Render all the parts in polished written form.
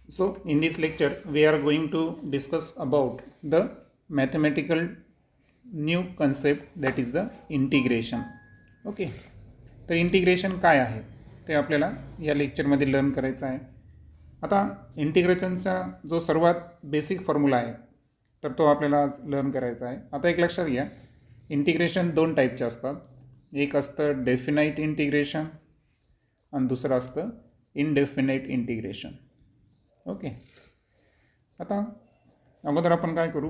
So in this lecture we are going to discuss about the mathematical new concept, that is the integration. Okay, तर integration काय आहे ते आपल्याला या लेक्चरमध्ये लर्न करायचं आहे. आता इंटिग्रेशनचा जो सर्वात बेसिक फॉर्म्युला आहे तर तो आपल्याला आज लर्न करायचा आहे. आता एक लक्षात घ्या, इंटिग्रेशन दोन टाईपचे असतात. एक असतं डेफिनाईट इंटिग्रेशन आणि दुसरं असतं इनडेफिनाईट इंटिग्रेशन. ओके, आता अगोदर आपण काय करू,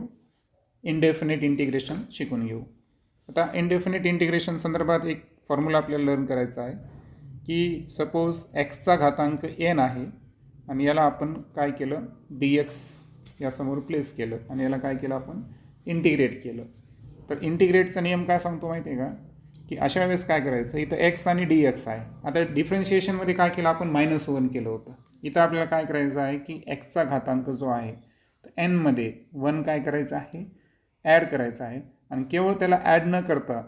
इनडेफिनेट इंटिग्रेशन शिकून घेऊ. आता इनडेफिनेट इंटिग्रेशन संदर्भात एक फॉर्म्युला आपल्याला लर्न करायचा आहे की सपोज एक्सचा घातांक एन आहे आणि याला आपण काय केलं, डी एक्स यासमोर प्लेस केलं आणि याला काय केलं, आपण इंटिग्रेट केलं. तर इंटिग्रेटचा नियम काय सांगतो माहिती आहे का, की अशा वेळेस काय करायचं, इथं एक्स आणि डी एक्स आहे. आता डिफरन्शिएशनमध्ये काय केलं आपण, -1 केलं होतं. इथं आपल्याला काय करायचं आहे की एक्सचा घातांक जो आहे तर एनमध्ये 1 काय करायचं आहे, ॲड करायचा आहे. आणि केवळ त्याला ॲड न करता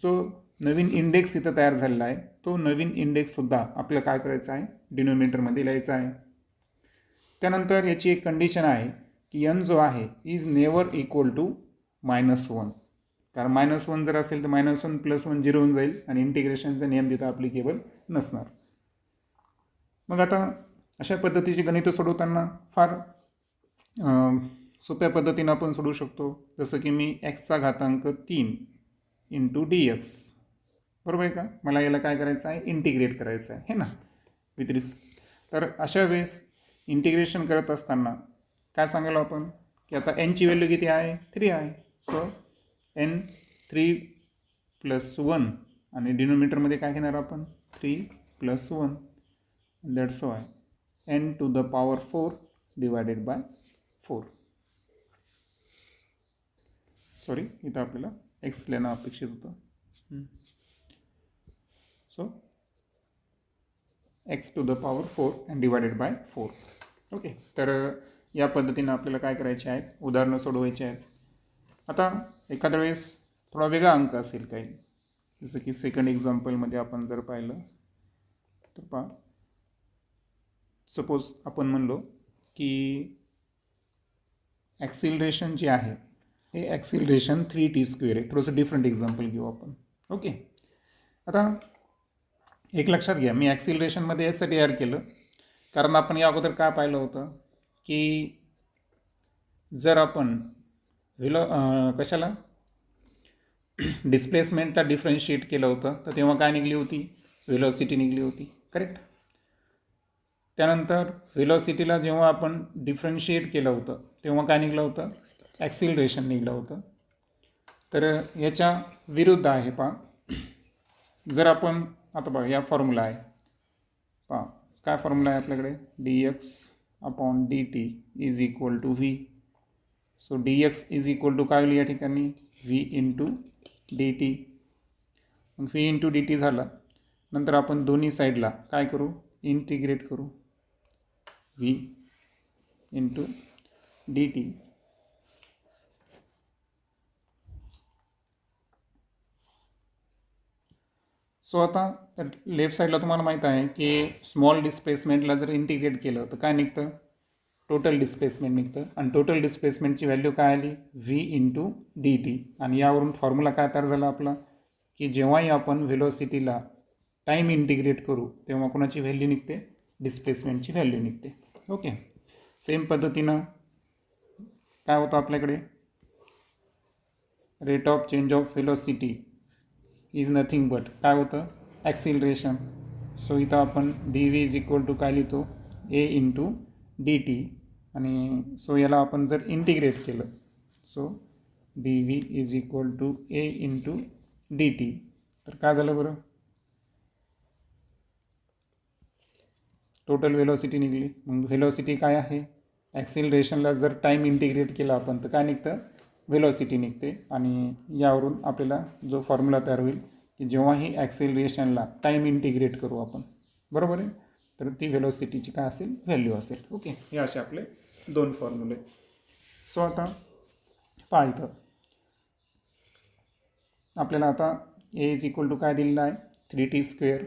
जो नवीन इंडेक्स इथं तयार झालेला आहे तो नवीन इंडेक्ससुद्धा आपल्याला काय करायचा आहे, डिनोमिनेटरमध्ये लिहायचा आहे. त्यानंतर याची एक कंडिशन आहे की एन जो आहे इज नेवर इक्वल टू -1. कारण -1 जर असेल तर -1 + 1 0 होऊन जाईल आणि इंटिग्रेशनचा नियम तिथं ॲप्लिकेबल नसणार. मग आता अशा पद्धतीची गणितं सोडवताना फार सोप्या पद्धतीनं आपण सोडवू शकतो. जसं की मी एक्सचा घातांक 3 × dx, बरोबर आहे का, मला याला काय करायचं आहे, इंटिग्रेट करायचं आहे, हे ना, विथ रिस. तर अशा वेळेस इंटिग्रेशन करत असताना काय सांगायला आपण की आता एनची व्हॅल्यू किती आहे, 3 आहे. सो एन 3 + 1 आणि डिनोमिनेटरमध्ये काय घेणार आपण, 3 + 1, that's why n⁴ divided by 4. Sorry, इथं आपल्याला एक्स लिहिणं अपेक्षित होतं. So x⁴ and divided by 4. Okay, तर या पद्धतीनं आपल्याला काय करायचे आहेत, उदाहरणं सोडवायची आहेत. आता एखाद्या वेळेस थोडा वेगळा अंक असेल काही, जसं की सेकंड एक्झाम्पलमध्ये आपण जर पाहिलं तर पहा, सपोज आपण म्हणलो की ॲक्सिलरेशन जे आहे हे ॲक्सिलरेशन 3t² आहे. थोडंसं डिफरंट एक्झाम्पल घेऊ आपण. ओके, आता एक लक्षात घ्या, मी ॲक्सिलरेशनमध्ये यासाठी ॲड केलं कारण आपण या अगोदर काय पाहिलं होतं की जर आपण कशाला डिस्प्लेसमेंटला डिफरन्शिएट केलं होतं तर तेव्हा काय निघली होती, व्हेलॉसिटी निघली होती, करेक्ट. त्यानंतर व्हेलॉसिटीला जेव्हा आपण डिफरन्शिएट केलं होतं तेव्हा काय निघलं होतं, ॲक्सिलरेशन निघलं होतं. तर याच्या विरुद्ध आहे पहा, जर आपण आता बघा या फॉर्म्युला आहे पहा, काय फॉर्म्युला आहे आपल्याकडे, dx/dt is equal to v. So dx is equal to काय होईल या ठिकाणी, v × dt. मग v × dt झाला, नंतर आपण दोन्ही साईडला काय करू, इंटिग्रेट करू, v × dt. सो आता लेफ्ट साईडला तुम्हाला माहीत आहे की स्मॉल डिस्प्लेसमेंटला जर इंटिग्रेट केलं तर काय निघतं, टोटल डिस्प्लेसमेंट निघतं. आणि टोटल डिस्प्लेसमेंटची व्हॅल्यू काय आली, v × dt. आणि यावरून फॉर्म्युला काय तयार झाला आपला, की जेव्हाही आपण व्हेलॉसिटीला टाईम इंटिग्रेट करू तेव्हा कोणाची व्हॅल्यू निघते, डिस्प्लेसमेंटची व्हॅल्यू निघते. ओके, सेम पद्धतीनं काय होतं आपल्याकडे, rate of change of velocity is nothing but काय होतं, ॲक्सिलरेशन. सो इथं आपण dv इज इक्वल टू काय लिहितो, a × dt. आणि सो याला आपण जर इंटिग्रेट केलं, so dv is equal to a × dt. तर काय झालं बरं, टोटल व्हेलॉसिटी निघली. मग व्हेलॉसिटी काय आहे, ॲक्सिलरेशनला जर टाईम इंटिग्रेट केला आपण तर काय निघतं, व्हेलॉसिटी निघते. आणि यावरून आपल्याला जो फॉर्म्युला तयार होईल की जेव्हाही ॲक्सिलरेशनला टाईम इंटिग्रेट करू आपण, बरोबर आहे, तर ती व्हेलॉसिटीची काय असेल, व्हॅल्यू असेल. ओके, हे असे आपले दोन फॉर्म्युले. सो आता पहा, इथं आपल्याला आता a इज इक्वल टू काय दिलेलं आहे, 3t².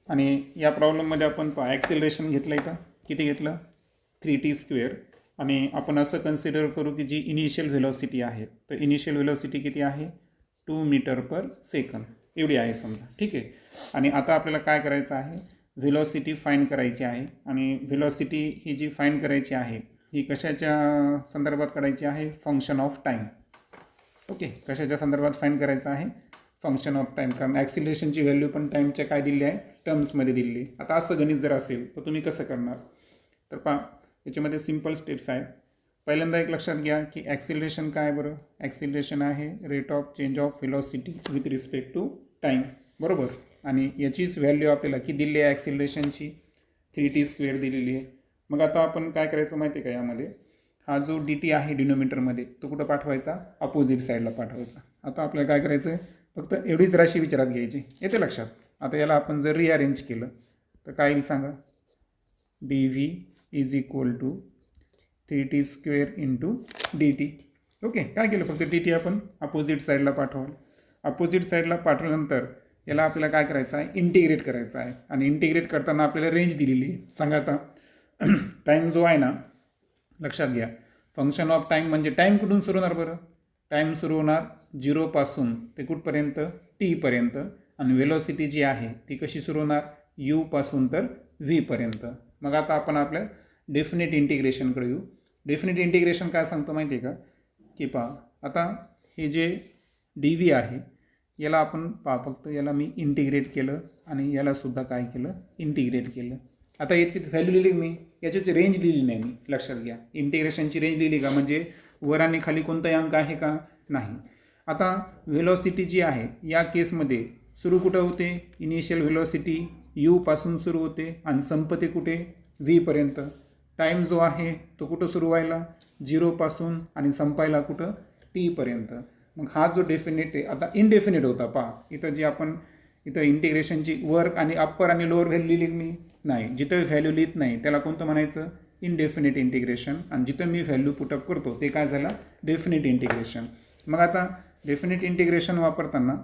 आणि या प्रॉब्लेममध्ये आपण पहा ॲक्सिलरेशन घेतलं इथं किती घेतलं 3t². आणि आपण असं कन्सिडर करू की जी इनिशियल व्हेलॉसिटी आहे, तर इनिशियल व्हेलॉसिटी किती आहे 2 मीटर पर सेकंद एवढी आहे समजा. ठीक आहे. आणि आता आपल्याला काय करायचं आहे, व्हेलॉसिटी फाइंड करायची आहे. आणि व्हेलॉसिटी ही जी फाइंड करायची आहे ही कशाच्या संदर्भात करायची आहे, फंक्शन ऑफ टाईम. ओके, कशाच्या संदर्भात फाइंड करायचं आहे, फंक्शन ऑफ टाईम. कारण ॲक्सिलरेशनची व्हॅल्यू पण टाईमच्या काय दिली आहे, टर्म्समध्ये दिली आहे. आता असं गणित जर असेल तर तुम्ही कसं करणार, तर पहा याच्यामध्ये सिम्पल स्टेप्स आहेत. पहिल्यांदा एक लक्षात घ्या की ॲक्सिलरेशन काय आहे बरं, ॲक्सिलरेशन आहे rate of change of velocity with respect to time, बरोबर. आणि याचीच व्हॅल्यू आपल्याला किती दिली आहे ॲक्सिलरेशनची 3t² दिलेली आहे. मग आता आपण काय करायचं माहिती आहे का, यामध्ये हा जो dt आहे डिनोमिनेटरमध्ये तो कुठं पाठवायचा, अपोजिट साईडला पाठवायचा. आता आपल्याला काय करायचं आहे, फक्त एवढीच राशी विचारात घ्यायची, येते लक्षात. आता याला आपण जर रिअरेंज केलं तर काय येईल सांगा, dv is equal to 3t² into dt. Okay, काय केलं, फक्त dt आपण अपोजिट साईडला पाठवलं. अपोजिट साईडला पाठवल्यानंतर याला आपल्याला काय करायचं आहे, इंटिग्रेट करायचं आहे. आणि इंटिग्रेट करताना आपल्याला रेंज दिलेली आहे. सांगा आता टाईम जो आहे ना, लक्षात घ्या फंक्शन ऑफ टाईम म्हणजे टाईम कुठून सुरू होणार बरं, टाईम सुरू होणार 0 पासून ते कुठपर्यंत, t पर्यंत. आणि व्हेलॉसिटी जी आहे ती कशी सुरू होणार, u पासून तर v पर्यंत. मग आता आपण आपल्या डेफिनेट इंटिग्रेशनकडे येऊ. डेफिनेट इंटिग्रेशन काय सांगतो माहिती आहे का, की पहा आता हे जे dv आहे याला आपण फक्त याला मी इंटिग्रेट केलं आणि यालासुद्धा काय केलं, इंटिग्रेट केलं. आता याची व्हॅल्यू लिहिली मी, याची रेंज लिहिली नाही मी, लक्षात घ्या. इंटिग्रेशनची रेंज लिहिली का, म्हणजे वर आणि खाली कोणताही अंक आहे का, नाही. आता व्हेलॉसिटी जी आहे या केसमध्ये सुरू कुठं होते, इनिशियल व्हेलॉसिटी u पासून सुरू होते आणि संपते कुठे, v पर्यंत. टाईम जो आहे तो कुठं सुरू व्हायला 0 पासून आणि संपायला कुठं t पर्यंत. मग हा जो डेफिनेट आहे आता इनडेफिनेट होता. पहा इथं जे आपण इथं इंटिग्रेशनची वर्क आणि अप्पर आणि लोअर व्हॅल्यू लिहिली मी नाही, जिथं व्हॅल्यू लिहित नाही त्याला कोणतं म्हणायचं, इनडेफिनेट इंटिग्रेशन. आणि जिथं मी व्हॅल्यू पुटअप करतो ते काय झालं, डेफिनेट इंटिग्रेशन. मग आता डेफिनेट इंटिग्रेशन वापरताना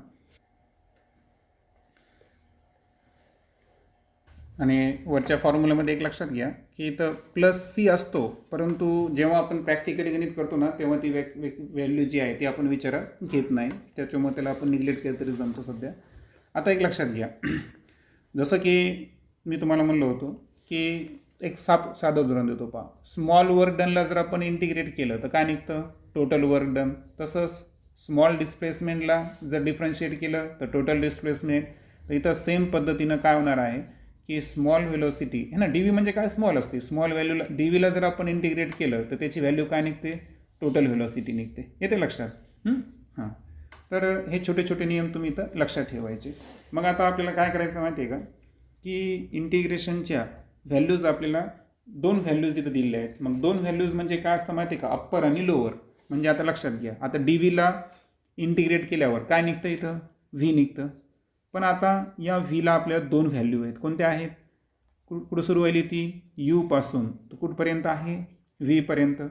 आणि वरच्या फॉर्म्युलामध्ये एक लक्षात घ्या की इथं +c असतो, परंतु जेव्हा आपण प्रॅक्टिकली गणित करतो ना तेव्हा ती व्हॅल्यू जी आहे ती आपण विचारात घेत नाही, त्याच्यामुळे त्याला आपण निग्लेक्ट केलं तरी जमतो सध्या. आता एक लक्षात घ्या, जसं की मी तुम्हाला म्हणलो होतो की एक साधं उदाहरण देतो. पहा स्मॉल वर्क डनला जर आपण इंटिग्रेट केलं तर काय निघतं, टोटल वर्क डन. तसंच स्मॉल डिस्प्लेसमेंटला जर डिफरन्शिएट केलं तर टोटल डिस्प्लेसमेंट. तर इथं सेम पद्धतीनं काय होणार आहे की स्मॉल व्हेलॉसिटी है ना, डी व्ही म्हणजे काय स्मॉल असते, स्मॉल व्हॅल्यूला डी व्हीला जर आपण इंटिग्रेट केलं तर त्याची व्हॅल्यू काय निघते, टोटल व्हेलॉसिटी निघते. येते लक्षात. हां, तर हे छोटे छोटे नियम तुम्ही इथं लक्षात ठेवायचे. मग आता आपल्याला काय करायचं माहिती आहे का, की इंटिग्रेशनच्या व्हॅल्यूज आपल्याला 2 व्हॅल्यूज इथं दिलेल्या आहेत. मग 2 व्हॅल्यूज म्हणजे काय असतं माहिती आहे का, अप्पर आणि लोअर. म्हणजे आता लक्षात घ्या, आता डी व्हीला इंटिग्रेट केल्यावर काय निघतं, इथं व्ही निघतं. पण आता या व्हीला आपल्याला 2 व्हॅल्यू आहेत. कोणत्या आहेत, कुठं सुरू व्हायली ती, यू पासून तर कुठपर्यंत आहे, व्ही पर्यंत.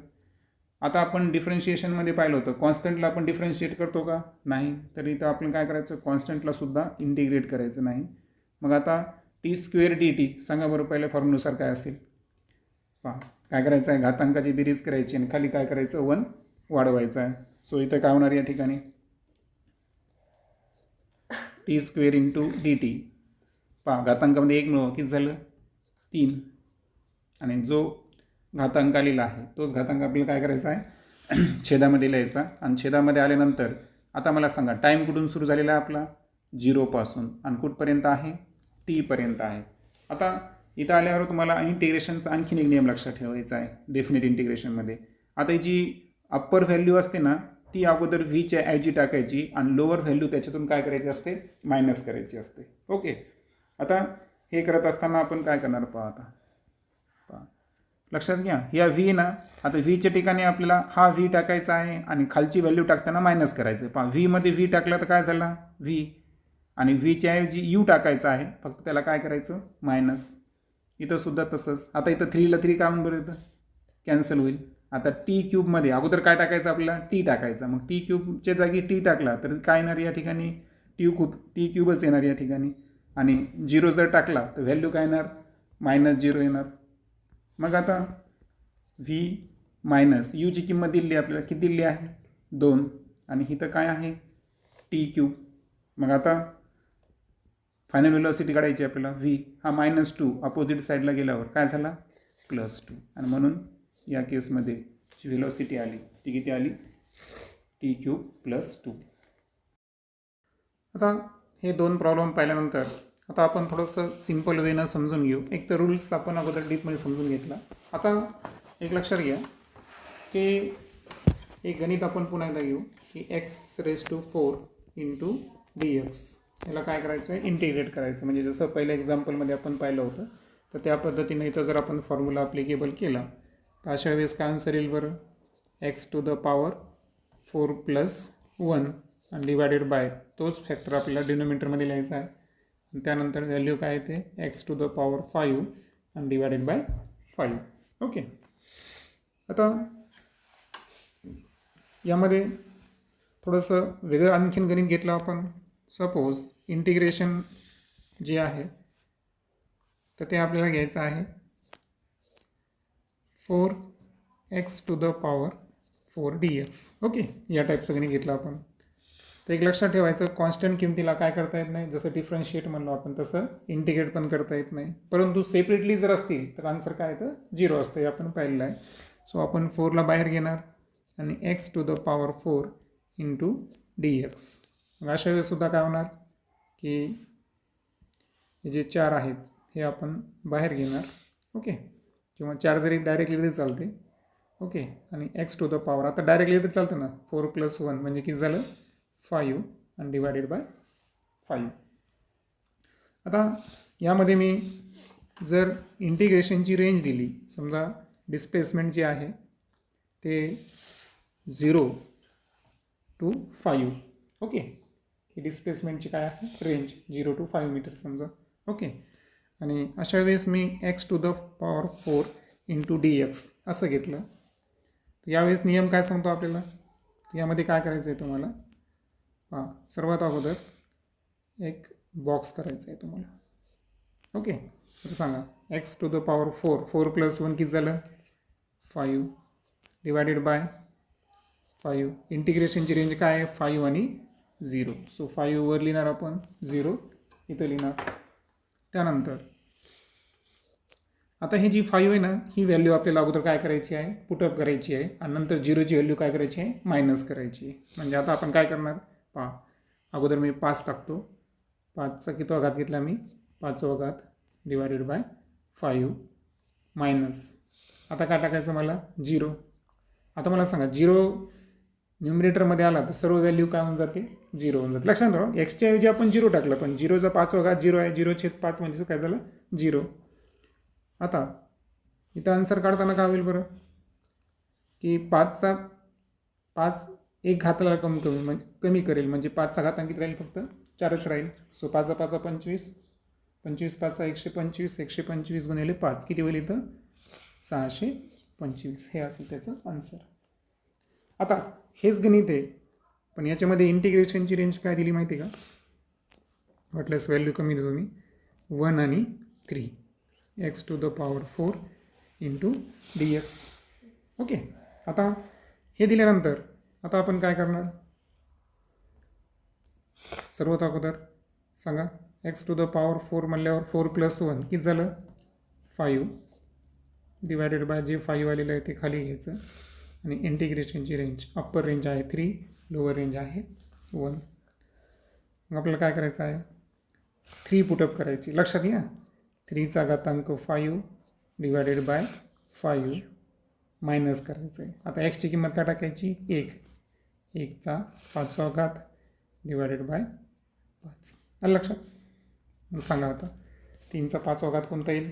आता आपण डिफरन्शिएशनमध्ये पाहिलं होतं कॉन्स्टंटला आपण डिफरन्शिएट करतो का, नाही. तर इथं आपण काय करायचं, कॉन्स्टंटलासुद्धा इंटिग्रेट करायचं नाही. मग आता t² dt सांगा बरं, पहिल्या फॉर्म्युलानुसार काय असेल. पहा काय करायचं आहे, घातांकाची बेरीज करायची आणि खाली काय करायचं, 1 वाढवायचं आहे. सो इथं काय होणार या ठिकाणी, t² इंटू dt. पहा घातांकामध्ये 1 मिळवा किती झालं, 3. आणि जो घातांक आलेला आहे तोच घातांक आपल्याला काय करायचा आहे, छेदामध्ये लिहायचा. आणि छेदामध्ये आल्यानंतर आता मला सांगा टाईम कुठून सुरू झालेला आहे आपला, 0 पासून आणि कुठपर्यंत आहे, t पर्यंत आहे. आता इथं आल्यावर तुम्हाला इंटिग्रेशनचा आणखीन एक नियम लक्षात ठेवायचा आहे डेफिनेट इंटिग्रेशनमध्ये. आता जी अप्पर व्हॅल्यू असते ना ती अगोदर व्हीच्या ऐवजी टाकायची आणि लोअर व्हॅल्यू त्याच्यातून काय करायची असते, मायनस करायची असते. ओके, आता हे करत असताना आपण काय करणार, पहा लक्षात घ्या, या व्ही ना, आता व्हीच्या ठिकाणी आपल्याला हा व्ही टाकायचा आहे आणि खालची व्हॅल्यू टाकताना मायनस करायचं. पहा व्हीमध्ये व्ही टाकला तर काय झाला, व्ही. आणि व्हीच्या ऐवजी यू टाकायचा आहे, फक्त त्याला काय करायचं, मायनस. इथं सुद्धा तसंच. आता इथं 3ला 3 काय म्हणून बरं, इथं कॅन्सल होईल. आता t³ अगोदर काय टाकायचं आपल्याला, टी टाकायचा. मग t³ जागी टी टाकला तर काय येणार या ठिकाणी, t³ येणार या ठिकाणी. आणि 0 जर टाकला तर व्हॅल्यू काय येणार, -0 येणार. मग आता व्ही मायनस यूची किंमत दिली आपल्याला, किती दिली आहे 2, आणि ही तर काय आहे टी क्यूब. मग आता फायनल व्हेलॉसिटी काढायची आपल्याला, व्ही हा -2 अपोजिट साईडला गेल्यावर काय झाला +2, आणि म्हणून या केसमध्ये जी व्हेलॉसिटी आली ती किती आली टी क्यूब +2. आता हे 2 प्रॉब्लेम पाहिल्यानंतर आता आपण थोडंसं सिम्पल वेनं समजून घेऊ. एक तर रूल्स आपण अगोदर डीपमध्ये समजून घेतला. आता एक लक्षात घ्या की एक गणित आपण पुन्हा एकदा घेऊ की x⁴ × dx, याला काय करायचं आहे इंटिग्रेट करायचं. म्हणजे जसं पहिल्या एक्झाम्पलमध्ये आपण पाहिलं होतं तर त्या पद्धतीने इथं जर आपण फॉर्म्युला ॲप्लिकेबल केला तर अशा वेळेस काय आन्सर येईल बरं, x⁴ + 1 आणि डिवायडेड बाय तोच फॅक्टर आपल्याला डिनोमिनेटरमध्ये लिहायचा आहे. आणि त्यानंतर व्हॅल्यू काय येते x⁵ आणि डिवायडेड बाय 5. ओके. आता यामध्ये थोडंसं वेगळं आणखीन गणित घेतलं आपण. सपोज इंटिग्रेशन जे आहे तर ते आपल्याला घ्यायचं आहे 4x⁴ dx. ओके, या टाईपचं गणित घेतलं आपण. तर एक लक्षात ठेवायचं, कॉन्स्टंट किमतीला काय करता येत नाही, जसं डिफरन्शिएट म्हणलो आपण तसं इंटिग्रेट पण करता येत नाही. परंतु सेपरेटली जर असतील तर आन्सर काय येतं 0 असतं, हे आपण पाहिलेलं आहे. सो आपण 4ला बाहेर घेणार आणि x⁴ × dx. मग अशा वेळेससुद्धा काय होणार की हे जे 4 आहेत हे आपण बाहेर घेणार. ओके, किंवा 4 जरी डायरेक्टली तरी चालते. ओके, आणि x⁴ आता डायरेक्टली तरी चालतं ना, 4 + 1 म्हणजे किती झालं 5 आणि डिवायडेड बाय 5. आता यामध्ये मी जर इंटिग्रेशनची रेंज दिली, समजा डिस्प्लेसमेंट जे आहे ते 0 to 5. ओके, ही डिस्प्लेसमेंटची काय आहे रेंज 0 to 5 मीटर समजा. ओके, आणि अशा वेळेस मी x⁴ × dx असं घेतलं तर यावेळेस नियम काय सांगतो आपल्याला, यामध्ये काय करायचं आहे तुम्हाला, सर्वात अगोदर एक बॉक्स करायचा आहे तुम्हाला. ओके, तर सांगा x⁴ 4 + 1 किती झालं 5 डिवायडेड बाय 5. इंटिग्रेशनची रेंज काय आहे 5 आणि 0. सो 5 वर लिहिणार आपण, 0 इथं लिहिणार. त्यानंतर आता हे जी 5 आहे ना, ही व्हॅल्यू आपल्याला अगोदर काय करायची आहे पुटअप करायची आहे आणि नंतर 0ची व्हॅल्यू काय करायची आहे मायनस करायची आहे. म्हणजे आता आपण काय करणार, अगोदर मी 5 टाकतो, 5चा किती घात घेतला मी 5वा घात डिवायडेड बाय 5 मायनस, आता काय टाकायचं मला 0. आता मला सांगा 0 न्यूमरेटरमध्ये आला तर सर्व व्हॅल्यू काय होऊन जाते 0 होऊन जाते. लक्षात ठेवा, एक्सच्या ऐवजी आपण 0 टाकलं पण 0चा 5वा घात 0 आहे, 0/5 म्हणजे काय झालं 0. आता इथं आन्सर काढताना काय होईल बरं की 5चा 5 एक घाताला कमी करेल, म्हणजे 5चा घातांक किती राहील फक्त 4च राहील. सो 5 × 5 = 25, 25 × 5 = 125, 125 गुणिले 5 किती होईल इथं 625. हे असेल त्याचं आन्सर. आता हेच गणित आहे पण याच्यामध्ये इंटिग्रेशनची रेंज काय दिली माहिती आहे का, वाटल्यास व्हॅल्यू कमी देतो मी 1 आणि 3, x⁴ × dx. ओके, आता हे दिल्यानंतर आता आपण काय करणार, सर्वात अगोदर सांगा x⁴ म्हणल्यावर 4 + 1 किती झालं 5 डिवायडेड बाय जे 5 आलेलं आहे ते खाली घ्यायचं आणि इंटिग्रेशनची रेंज अप्पर रेंज आहे 3, लोअर रेंज आहे 1. मग आपल्याला काय करायचं आहे 3 पुटअप करायची. लक्षात घ्या 3चा घातांक 5 डिवायडेड बाय 5 मायनस करायचं आहे. आता एक्सची किंमत काय टाकायची 1, 1चा 5वा घात डिवायडेड बाय 5. आलं लक्षात. मग सांगा आता 3चा 5वा घात कोणता येईल,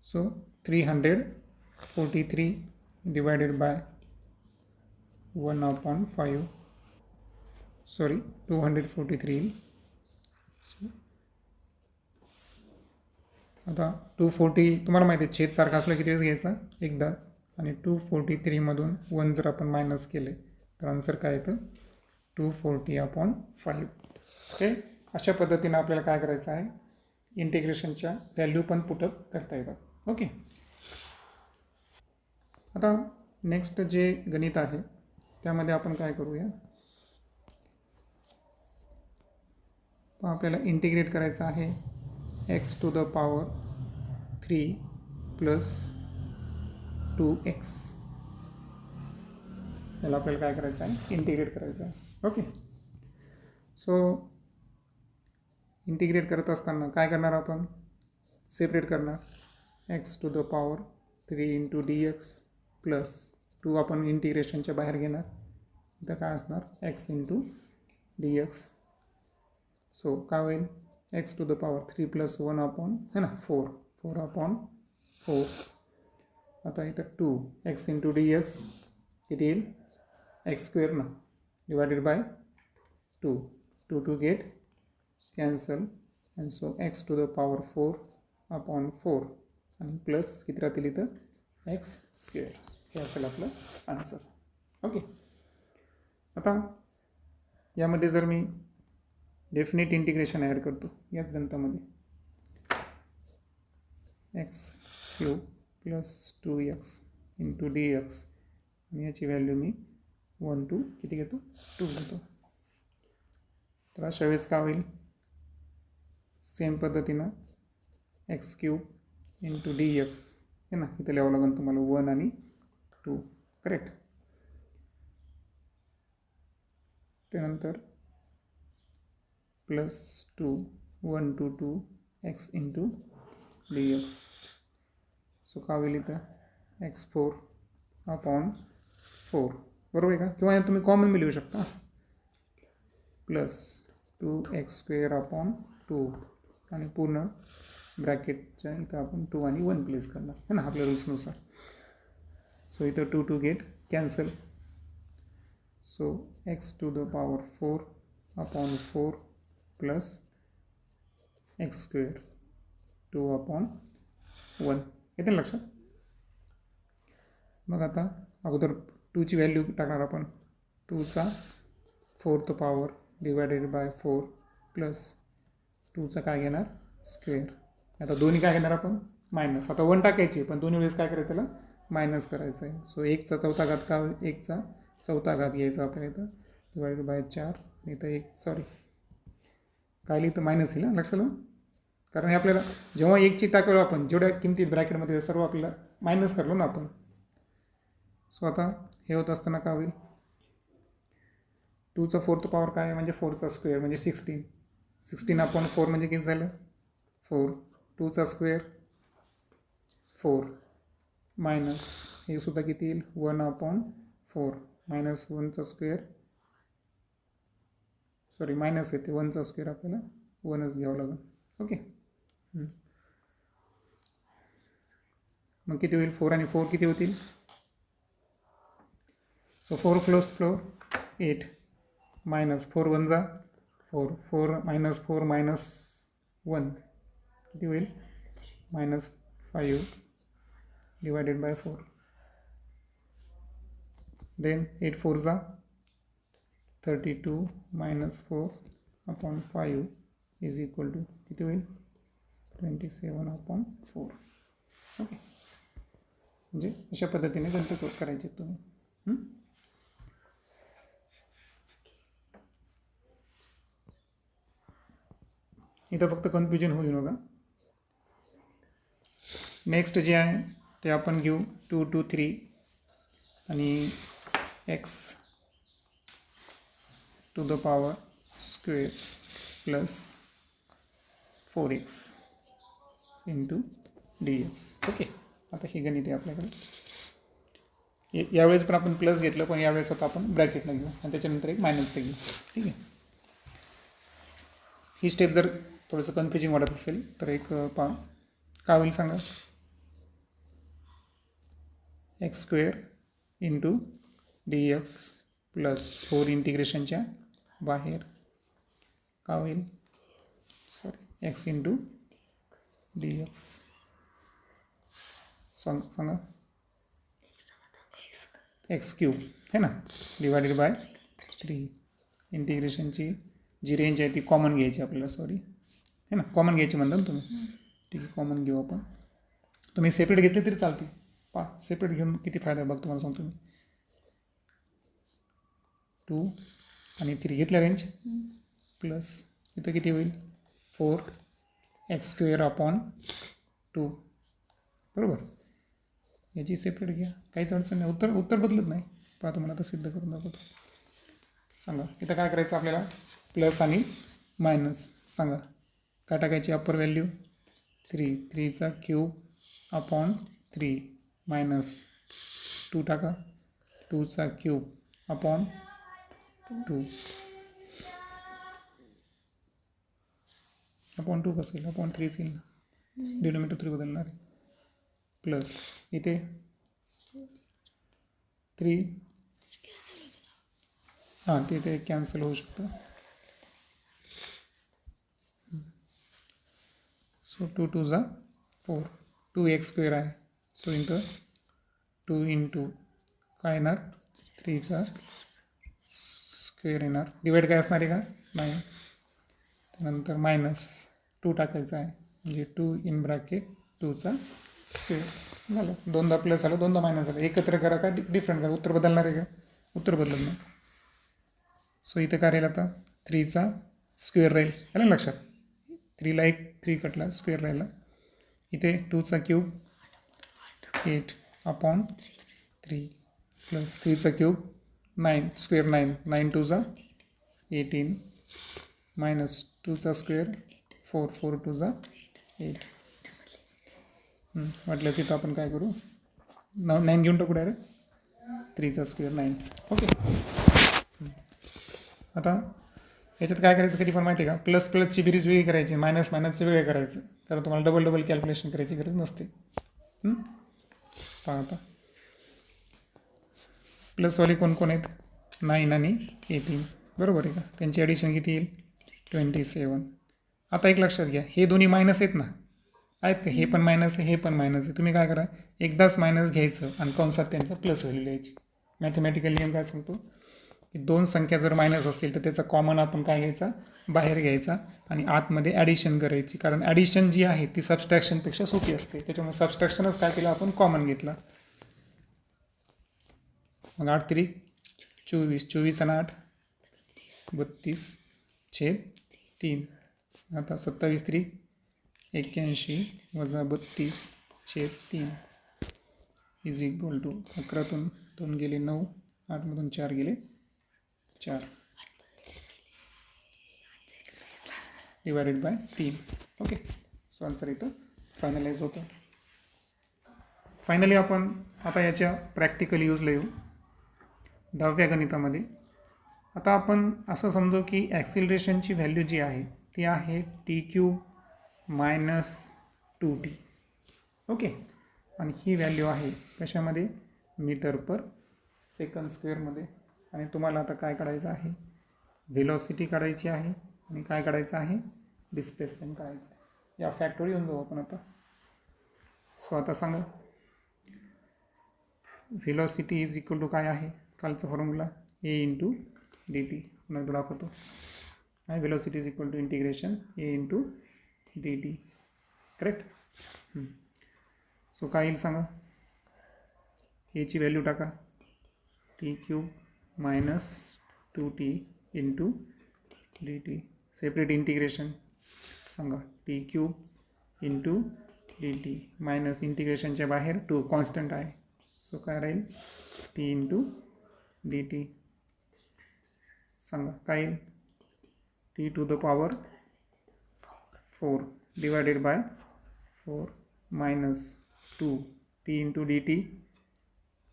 सो 343 डिवायडेड बाय 1/5, सॉरी 243 येईल. आता 240 तुम्हाला माहिती आहे छेद सारखा असला किती वेळेस घ्यायचा एकदाच, आणि 243मधून 1 जर आपण मायनस केले तर आन्सर काय येतं 240/5. ओके, अशा पद्धतीनं आपल्याला काय करायचं आहे इंटिग्रेशनच्या व्हॅल्यू पण पुटअप करता येतात. ओके. आता नेक्स्ट जे गणित आहे त्यामध्ये आपण काय करूया, आपल्याला इंटिग्रेट करायचं आहे x to the power 3 plus 2x. याला आपल्याला काय करायचं आहे, इंटिग्रेट करायचं आहे. ओके. सो इंटिग्रेट करत असताना काय करणार आपण, सेपरेट करणार. x to the power 3 into dx plus 2 आपण इंटिग्रेशनच्या बाहेर घेणार. इथं काय असणार, x इंटू dx. सो काय होईल, x to the power 3 plus 1 upon है ना 4 अपॉन 4. आता इथं 2 x इंटू dx किती येईल, x स्क्वेअर ना divided by 2. 2 get cancel and so x to the power 4 upon 4 आणि प्लस किती राहतील इथं, x स्क्वेअर. हे असेल आपलं आन्सर. ओके. आता यामध्ये जर मी डेफिनेट इंटिग्रेशन ॲड करतो याच गणितामध्ये, x cube plus 2x into dx आणि याची व्हॅल्यू मी 1 टू किती घेतो, 2 घेतो. तर अशा वेळेस काय होईल, सेम पद्धतीनं x क्यूब इंटू dx है ना, इथं लिहावं लागेल तुम्हाला 1 आणि 2. करेक्ट. त्यानंतर plus 2 1 to 2 x into dx. So काय होईल इथं x4 अपॉन 4. बरोबर आहे का, किंवा तुम्ही कॉमन लिहू शकता, प्लस 2x स्क्वेअर अपॉन 2 आणि पूर्ण ब्रॅकेटच्या इथं आपण 2 आणि 1 प्लेस करणार है ना आपल्या रूल्सनुसार. सो इथं 2 get cancel. So x to the power 4 upon 4 plus x square 2 upon 1. येते ना लक्षात. मग आता अगोदर 2ची व्हॅल्यू टाकणार आपण, 2चा 4th power divided by 4 plus 2चा काय घेणार, स्क्वेअर. आता दोन्ही काय घेणार आपण, मायनस. आता 1 टाकायची पण दोन्ही वेळेस काय करायचं, त्याला मायनस करायचं आहे. सो 1चा चौथा घात काय होईल, 1चा चौथा घात घ्यायचा आपल्याला इथं डिवायडेड बाय 4 आणि इथं 1 सॉरी काय लिहितं मायनस येईल लक्षात. कारण हे आपल्याला जेव्हा 1ची टाकलो आपण, जेवढ्या किमतीत ब्रॅकेटमध्ये सर्व आपल्याला मायनस करलो ना आपण. सो आता हे होत असताना काय होईल, 2चा 4th पॉवर काय आहे, म्हणजे 4चा स्क्वेअर म्हणजे 16. 16 अपॉन 4 म्हणजे किती झालं, 4. 2चा स्क्वेअर 4 मायनस हे सुद्धा किती येईल, 1 अपॉन 4 मायनस 1चा स्क्वेअर सॉरी मायनस येते 1चा स्क्वेअर आपल्याला 1च घ्यावं लागेल. ओके. मग किती होईल, 4 आणि 4 किती होतील, सो 4 प्लस 4 8 मायनस 4 1 जा 4 4 मायनस 4 मायनस 1 किती होईल, मायनस 5 डिवायडेड बाय 4. देन 8 4 जा 32 minus 4 upon 5 is equal to किती होईल, 27 अपॉन 4. ओके. म्हणजे अशा पद्धतीने गणित करायचे तुम्ही. इथं फक्त कन्फ्युजन होऊ नका. नेक्स्ट जे आहे ते आपण घेऊ 2 to 3 आणि x to the power square plus 4x into dx. Okay. आता ही गणित आहे आपल्याकडे. यावेळेस पण आपण प्लस घेतलं, पण यावेळेस आता आपण ब्रॅकेटनं घेऊ आणि त्याच्यानंतर एक मायनसचं घेऊ. ठीक आहे. ही स्टेप जर थोडंसं कन्फ्युजिंग वाटत असेल तर एक पहा काय होईल सांगा, x square into dx plus 4 इंटिग्रेशनच्या बाहेर काय होईल, सॉरी x इंटू dx सांगा x क्यूब है ना डिवायडेड बाय 3. इंटिग्रेशनची जी रेंज आहे ती कॉमन घ्यायची आपल्याला, सॉरी है ना, कॉमन घ्यायची म्हणता ना तुम्ही. ठीक आहे, कॉमन घेऊ आपण. तुम्ही सेपरेट घेतले तरी चालते. सेपरेट घेऊन किती फायदा आहे बघ तुम्हाला सांगतो मी. 2 आणि 3 घेतल्या रेंज प्लस इथं किती होईल 4x² अपॉन 2 बरोबर. याची सेपरेट घ्या, काहीच अडचण नाही. उत्तर बदलत नाही. पहा तुम्हाला आता सिद्ध करून दाखवतो. सांगा इथं काय करायचं आपल्याला, प्लस आणि मायनस. सांगा काय टाकायची अप्पर व्हॅल्यू 3चा क्यूब अपॉन 3 मायनस 2 टाका 2चा क्यूब अपॉन 2 अपॉन 2 कसं येईल, अपॉन 3 येईल ना, डिनोमिनेटर 3 बदलणार आहे. प्लस इथे 3 हां तिथे कॅन्सल होऊ शकतं. सो 2 2 जा 4 2x² आहे. सो इथं 2 इंटू काय येणार 3चा स्क्वेअर येणार. डिवाईड काय असणार आहे का नाही. त्यानंतर मायनस 2 टाकायचं आहे म्हणजे 2 इन ब्रॅकेट 2चा स्क्वेअर झालं. 2दा प्लस आलं 2दा मायनस झालं. एकत्र करा का डिफरंट करा, उत्तर बदलणार आहे का, उत्तर बदलत नाही. सो इथं काय राहील आता 3चा स्क्वेअर राहील. आलं लक्षात. 3ला 3 कटला स्क्वेअर राहिला. इथे 2चा क्यूब 8 अपॉन 3 प्लस 3चा क्यूब 9 स्क्वेअर 9 2 18 मायनस 2चा स्क्वेअर 4 2 8. वाटल्यास इथं आपण काय करू 9 घेऊन टाकू डायरेक्ट 3चा स्क्वेअर 9. ओके. आता याच्यात काय करायचं कधी पण माहिती आहे का, प्लस प्लसची बेरीज वेगळी करायची, मायनस मायनसचं वेगळं करायचं, कारण तुम्हाला डबल कॅल्क्युलेशन करायची गरज नसते. पहा आता प्लसवाले कोण कोण आहेत 9 आणि 18 बरोबर आहे का. त्यांची ॲडिशन किती येईल 27. आता एक लक्षात घ्या, हे दोन्ही मायनस आहेत ना, आहेत का, हे पण मायनस आहे हे पण मायनस आहे. तुम्ही काय करा एकदाच मायनस घ्यायचं आणि कंसात त्यांचं प्लस व्हॅल्यू लिहायची. मॅथमॅटिकल नियम काय सांगतो की दोन संख्या जर मायनस असतील तर त्याचा कॉमन आपण काय घ्यायचा बाहेर घ्यायचा आणि आतमध्ये ॲडिशन करायची, कारण ॲडिशन जी आहे ती सबस्ट्रॅक्शनपेक्षा सोपी असते. त्याच्यामुळे सबस्ट्रॅक्शनच काय केलं आपण कॉमन घेतला. मग 8 3 24 24 आणि 8 32/3. आता 27 3 81 वजा 32/3 इज इक्वल टू 11तून 2 गेले 9 8मधून 4 गेले 4 divided by 3. Okay. So answer इथं फायनलाइज होतं. फायनली आपण आता याच्या प्रॅक्टिकल यूजला येऊ 10व्या गणितामध्ये. आता आपण असं समजू की ॲक्सिलरेशनची व्हॅल्यू जी आहे ती आहे t³ - 2t. ओके. आणि ही व्हॅल्यू आहे कशामध्ये मीटर पर सेकंड स्क्वेअरमध्ये. आणि तुम्हाला आता काय काढायचं आहे व्हेलॉसिटी काढायची आहे आणि काय काढायचं आहे डिस्प्लेसमेंट काढायचं आहे. या फॅक्टवर येऊन जाऊ आपण आता. सो आता सांगा व्हेलॉसिटी इज इक्वल टू काय आहे कालचा फॉर्म्युला a × dt. पुन्हा एकदा दाखवतो. आहे velocity is equal to integration a × dt. Correct. So काय येईल सांगा ची व्हॅल्यू टाका t³ - 2t × dt. Separate integration सांगा t³ × dt मायनस इंटिग्रेशनच्या बाहेर 2 कॉन्स्टंट आहे. सो काय राहील t × dt. सांगा काय येईल t⁴ divided by 4 minus 2 t × dt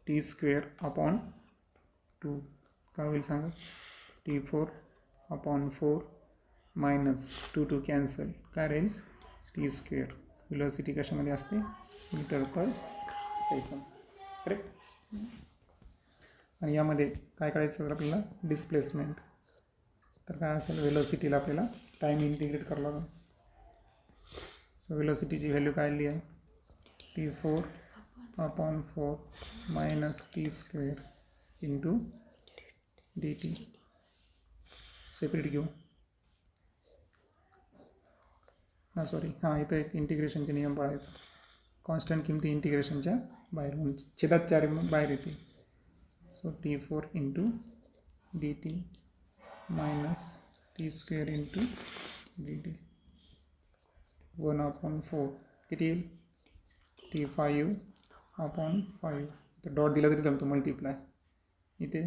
t² upon 2. काय होईल सांगा t⁴/4 मायनस 2 कॅन्सल काय राहील t². व्हेलॉसिटी कशामध्ये असते मीटर पर सेकंड. करेक्ट. आणि यामध्ये काय करायचं तर आपल्याला डिस्प्लेसमेंट. तर काय असेल व्हेलॉसिटीला आपल्याला टाईम इंटिग्रेट करावं लागेल. सो व्हेलॉसिटीची व्हॅल्यू काय आली आहे t⁴/4 minus t² × dt. Separate घेऊ इथं एक इंटिग्रेशनचे नियम पाळायचा. कॉन्स्टंट किमती इंटिग्रेशनच्या बाहेर म्हणून छेदात 4 बाहेर येते. So T4 into dt minus T² into dt 1/4 किती येईल T5/5. तर डॉट दिला तरी जमतो मल्टिप्लाय. इथे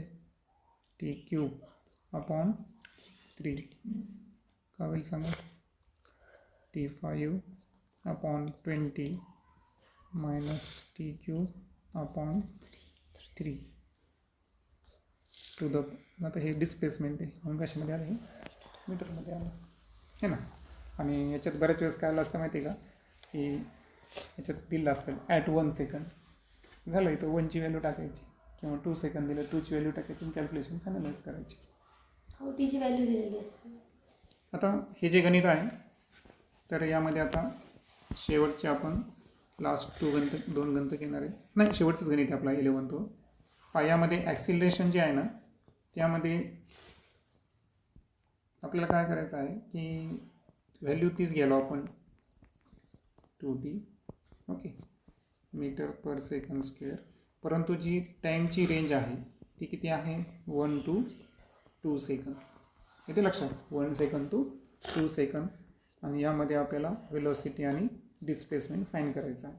T³/3 का होईल सांगा. T5/20 minus T³/3 to the. आता हे डिस्प्लेसमेंट आहे म्हणून कशामध्ये आलं, हे मीटरमध्ये आलं है ना. आणि याच्यात बऱ्याच वेळेस काय आलं असतं माहिती आहे का, की याच्यात दिलं असतं ॲट 1 सेकंड. झालं इथं 1ची व्हॅल्यू टाकायची किंवा 2 सेकंड दिलं 2ची व्हॅल्यू टाकायची आणि कॅल्क्युलेशन फायनलाइज करायची. टीची व्हॅल्यू दिलेली असते. आता हे जे गणित आहे तर यामध्ये आता शेवटचे आपण लास्ट 2 गणित घेणार आहे. नाही, शेवटचंच गणित आहे आपला 11th. यामध्ये ॲक्सिलरेशन जे आहे ना त्यामध्ये आपल्याला काय करायचं आहे की व्हॅल्यू तीच गेलो आपण 2t ओके मीटर पर सेकंड स्क्वेअर. परंतु जी टाईमची रेंज आहे ती किती आहे 1 to 2 सेकंद. इथे लक्षात 1 सेकंद to 2 सेकंद. आणि यामध्ये आपल्याला वेलोसिटी आणि डिस्प्लेसमेंट फाइंड करायचं आहे.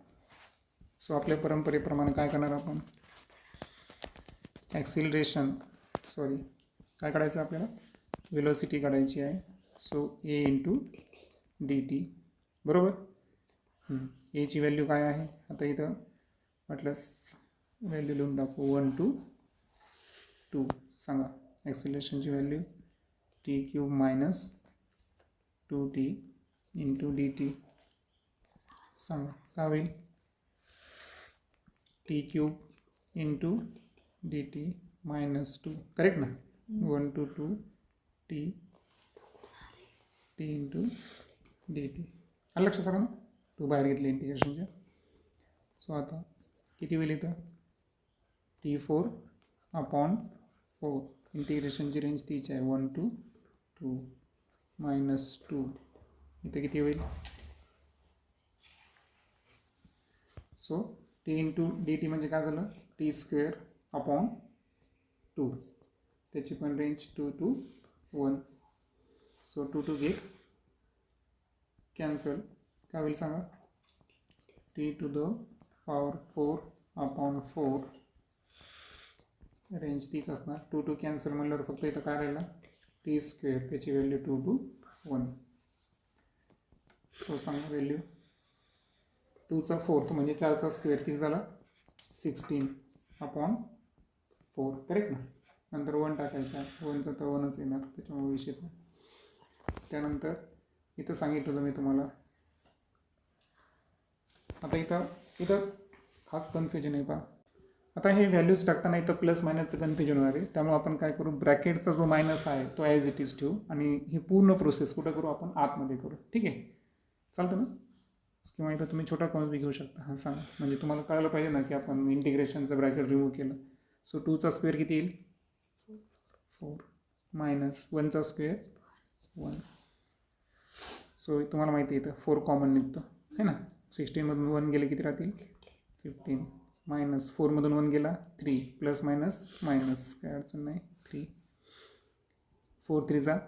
सो आपल्या परंपरेप्रमाणे काय करणार आपण काय काढायचं आपल्याला वेलोसिटी काढायची आहे. सो a इंटू dt बरोबर. एची व्हॅल्यू काय आहे आता इथं म्हटलं व्हॅल्यू लिहून टाकू 1 to 2. सांगा ॲक्सिलरेशनची value T³ minus 2t into dt. सांगा काय होईल T³ into dt minus 2 correct ना. 1 to 2 t इंटू dt. आलं लक्षात सगळं ना. 2 बाहेर घेतले इंटिग्रेशनच्या. सो आता किती होईल इथं T4/4. इंटिग्रेशनची रेंज तीच आहे 1 to 2 मायनस 2. इथं किती होईल सो t इंटू dt म्हणजे काय झालं T²/2. त्याची पण range 2 to 1. So 2 to get cancel. काय होईल सांगा T⁴/4 रेंज तीच असणार. 2 to कॅन्सल म्हणल्यावर फक्त इथं काय राहिलं T² त्याची व्हॅल्यू 2 to 1. सो सांगा व्हॅल्यू 2चा 4th म्हणजे 4चा स्क्वेअर किती झाला 16/4 करेक्ट ना. नंतर 1 टाकायचा 1चा तर 1च येणार त्याच्यामुळे विषय नाही. त्यानंतर इथं सांगितलं मी तुम्हाला. आता इथं खास कन्फ्युजन आहे पहा. आता हे व्हॅल्यूज टाकताना इथं प्लस मायनसचं कन्फ्युजन होणार आहे. त्यामुळे आपण काय करू ब्रॅकेटचा जो मायनस आहे तो ॲज इट इज ठेवू आणि ही पूर्ण प्रोसेस कुठं करू आपण आतमध्ये करू. ठीक आहे चालतं ना. किंवा इथं तुम्ही छोटा कॉन्स बी घेऊ शकता. हां सांगा म्हणजे तुम्हाला कळलं पाहिजे ना की आपण इंटिग्रेशनचं ब्रॅकेट रिमूव्ह केलं. सो 2चा स्क्वेअर किती येईल 4 मायनस 1चा स्क्वेअर 1. सो तुम्हाला माहिती आहे इथं 4 कॉमन निघतो है ना. 16मधून 1 गेले किती राहतील 15 मायनस 4मधून 1 गेला 3 प्लस मायनस मायनस काय अडचण नाही 3. 4 3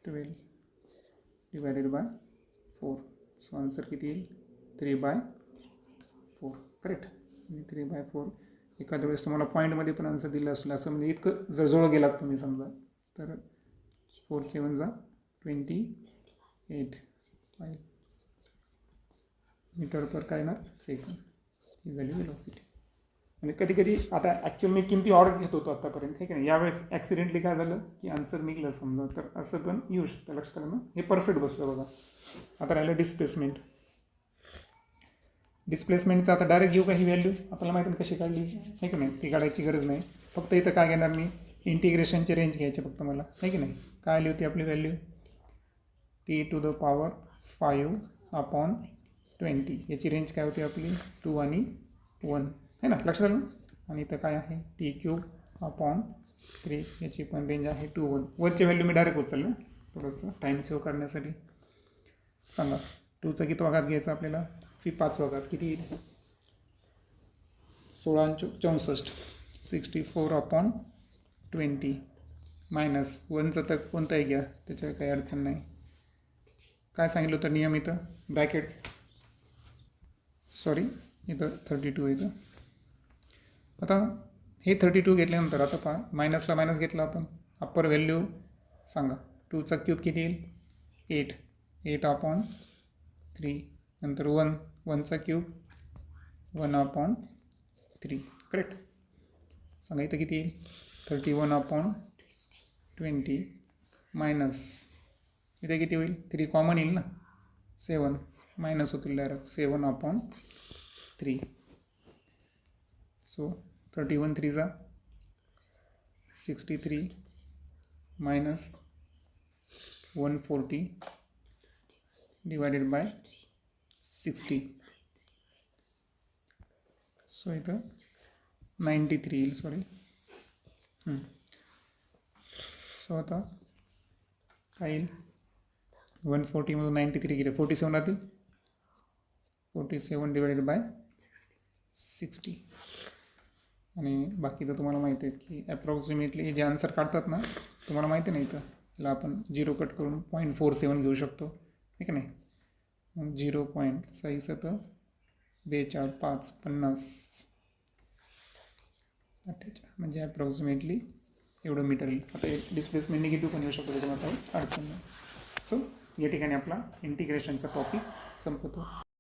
12 डिवायडेड बाय 4. सो आन्सर किती येईल 3/4 करेक्ट. आणि 3/4 एखाद्या वेळेस तुम्हाला पॉईंटमध्ये पण आन्सर दिलं असलं असं म्हणजे इतकं जवळ गेलात तुम्ही समजा तर 4 7 28 मीटर पर काय येणार सेकंद. ही झाली वेलोसिटी. आणि कधी कधी आता ॲक्च्युअल मी किमती ऑर्डर घेत होतो आत्तापर्यंत ठीक आहे ना. यावेळेस ॲक्सिडेंटली काय झालं की आन्सर निघलं समजा तर असं पण येऊ शकतं. लक्षात आलं ना. हे परफेक्ट बसलं बघा. आता राहिलं डिस्प्लेसमेंटचं. आता डायरेक्ट घेऊ का ही व्हॅल्यू आपल्याला माहिती आहे कशी काढली आहे की नाही. ती काढायची गरज नाही. फक्त इथं काय घेणार मी इंटिग्रेशनची रेंज घ्यायची फक्त मला आहे की नाही. काय आली होती आपली व्हॅल्यू T⁴5/20. याची रेंज काय होती आपली 2 आणि 1 है ना. लक्षात आलं ना. आणि इथं काय आहे T³/3 याची पण रेंज आहे 2 1. वरची व्हॅल्यू मी डायरेक्ट उचललं थोडंसं टाईम सेव्ह करण्यासाठी. सांगा 2चा किती घात घ्यायचा आपल्याला 5वा घात किती येईल 16×64 64/20 मायनस 1चं तर कोणताही घ्या त्याच्यावर काही अडचण नाही. काय सांगितलं होतं नियम इथं ब्रॅकेट सॉरी इथं 32 इथं. आता हे 32 घेतल्यानंतर आता पहा मायनसला मायनस घेतला आपण अप्पर व्हॅल्यू सांगा 2चा क्यूब किती येईल 8/3 नंतर 1चा क्यूब 1/3 करेक्ट. सांगा इथं किती येईल 31/20 मायनस इथे किती होईल 3 कॉमन येईल ना 7 मायनस होतील direct 7/3 so 31 3 63 minus 140 divided by 60 so इथं 93 येईल सॉरी. सो आता काय येईल 140मधून 93 गेले 47 राहतील 47 डिवायडेड बाय 60 आणि बाकीचं तुम्हाला माहिती आहे की ॲप्रॉक्सिमेटली जे आन्सर काढतात ना तुम्हाला माहिती नाही तर त्याला आपण 0 कट करून 0.47 घेऊ शकतो ठीक नाही. मग 0.6 42 5 50 म्हणजे ॲप्रॉक्सिमेटली एवढं मीटर येईल. आता डिस्प्लेसमेंट निगेटिव्ह पण येऊ शकतो त्याच्यामध्ये काही अडचण नाही. सो या ठिकाणी आपला इंटिग्रेशनचा टॉपिक संपतो.